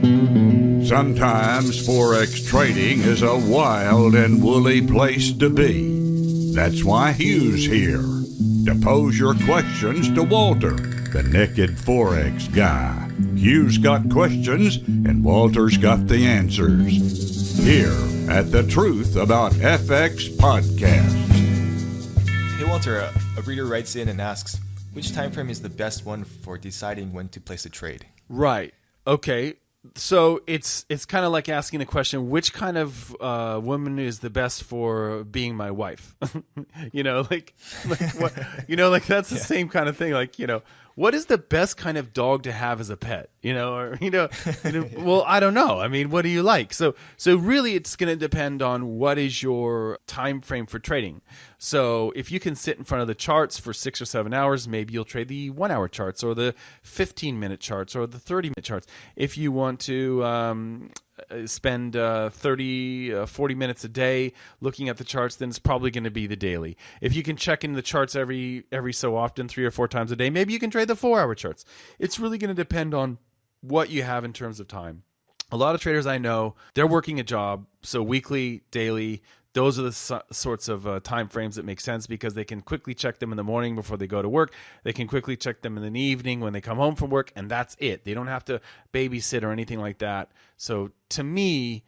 Sometimes Forex trading is a wild and woolly place to be. That's why Hugh's here, to pose your questions to Walter, the naked Forex guy. Hugh's got questions and Walter's got the answers. Here at the Truth About FX podcast. Hey Walter, a reader writes in and asks, which time frame is the best one for deciding when to place a trade? Right. Okay. So it's kind of like asking the question, which kind of woman is the best for being my wife? like what, that's the same kind of thing. Like, what is the best kind of dog to have as a pet? Well, I don't know. I mean, what do you like? So really it's going to depend on what is your time frame for trading. So if you can sit in front of the charts for 6 or 7 hours, maybe you'll trade the 1 hour charts or the 15-minute charts or the 30-minute charts. If you want to spend 40 minutes a day looking at the charts, then it's probably going to be the daily. If you can check in the charts every so often, 3 or 4 times a day, maybe you can trade the 4-hour charts. It's really going to depend on what you have in terms of time. A lot of traders I know, they're working a job, so weekly, daily, those are the sorts of time frames that make sense because they can quickly check them in the morning before they go to work. They can quickly check them in the evening when they come home from work, and that's it. They don't have to babysit or anything like that. So to me,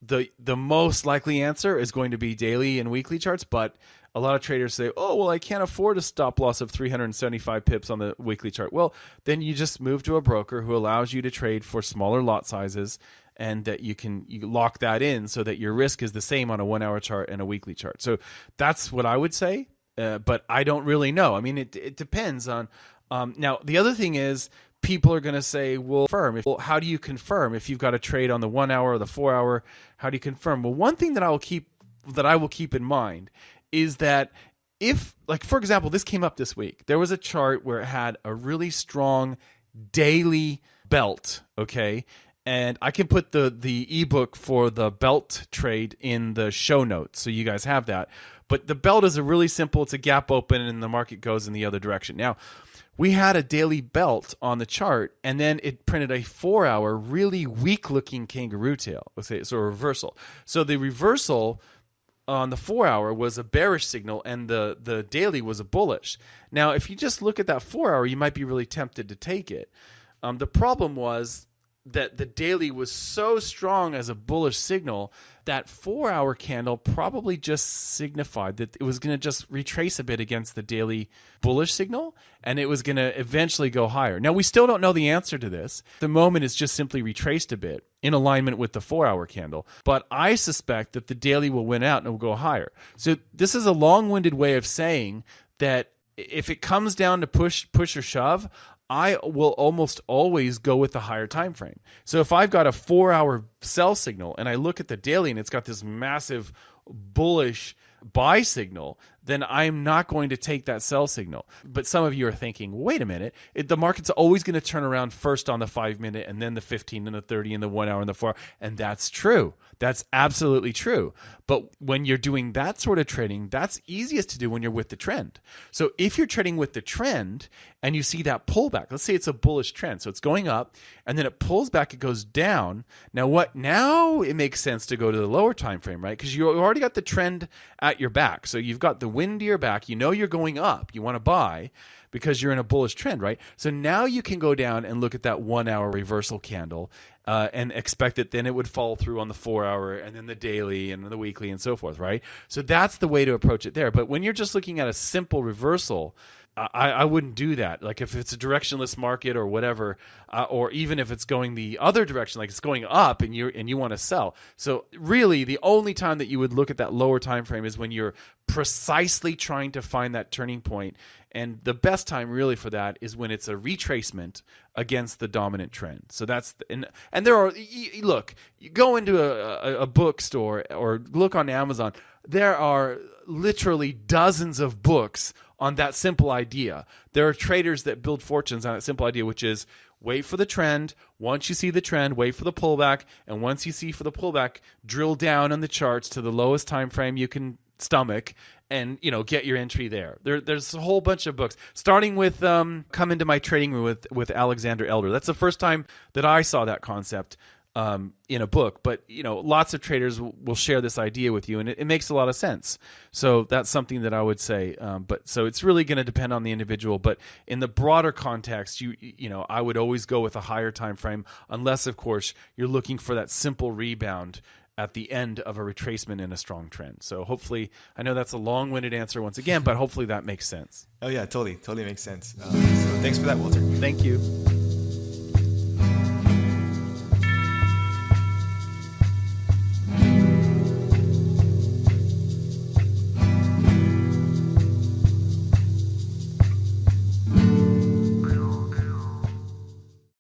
the most likely answer is going to be daily and weekly charts, but a lot of traders say, oh, well, I can't afford a stop loss of 375 pips on the weekly chart. Well, then you just move to a broker who allows you to trade for smaller lot sizes, and that you lock that in so that your risk is the same on a 1 hour chart and a weekly chart. So that's what I would say, but I don't really know. I mean, it depends on. Now, the other thing is people are going to say, well, how do you confirm if you've got a trade on the 1 hour or the 4 hour? How do you confirm? Well, one thing that I will keep in mind is that if, like, for example, this came up this week. There was a chart where it had a really strong daily belt, okay? And I can put the ebook for the belt trade in the show notes, so you guys have that. But the belt is it's a gap open, and the market goes in the other direction. Now, we had a daily belt on the chart, and then it printed a 4-hour, really weak-looking kangaroo tail. Let's say it's a reversal. So the reversal on the 4-hour was a bearish signal, and the daily was a bullish. Now, if you just look at that 4-hour, you might be really tempted to take it. The problem was that the daily was so strong as a bullish signal that 4-hour candle probably just signified that it was going to just retrace a bit against the daily bullish signal, and it was going to eventually go higher. Now, we still don't know the answer to this. The moment is just simply retraced a bit in alignment with the 4-hour candle, but I suspect that the daily will win out and it will go higher. So this is a long-winded way of saying that if it comes down to push or shove, I will almost always go with the higher time frame. So if I've got a 4-hour sell signal and I look at the daily and it's got this massive bullish buy signal, then I'm not going to take that sell signal. But some of you are thinking, wait a minute, the market's always going to turn around first on the 5-minute and then the 15 and the 30 and the 1 hour and the 4 hour. And that's true. That's absolutely true. But when you're doing that sort of trading, that's easiest to do when you're with the trend. So if you're trading with the trend and you see that pullback, let's say it's a bullish trend. So it's going up and then it pulls back, it goes down. Now it makes sense to go to the lower time frame, right? Because you already got the trend at your back. So you've got the wind to your back. You know you're going up. You want to buy because you're in a bullish trend, right? So now you can go down and look at that 1 hour reversal candle and expect that then it would fall through on the 4 hour and then the daily and the weekly and so forth, right? So that's the way to approach it there. But when you're just looking at a simple reversal, I wouldn't do that. Like if it's a directionless market or whatever, or even if it's going the other direction, like it's going up and you want to sell. So really, the only time that you would look at that lower time frame is when you're precisely trying to find that turning point. And the best time really for that is when it's a retracement against the dominant trend. So that's and there are, look, you go into a bookstore or look on Amazon, there are literally dozens of books on that simple idea. There are traders that build fortunes on that simple idea, which is wait for the trend. Once you see the trend, wait for the pullback. And once you see for the pullback, drill down on the charts to the lowest time frame you can stomach and get your entry there. There's a whole bunch of books, starting with Come Into My Trading Room with Alexander Elder. That's the first time that I saw that concept in a book, but lots of traders will share this idea with you, and it makes a lot of sense. So that's something that I would say. But so it's really going to depend on the individual. But in the broader context, I would always go with a higher time frame, unless of course you're looking for that simple rebound at the end of a retracement in a strong trend. So hopefully, I know that's a long-winded answer once again, but hopefully that makes sense. Oh yeah, totally makes sense. So thanks for that, Walter. Thank you.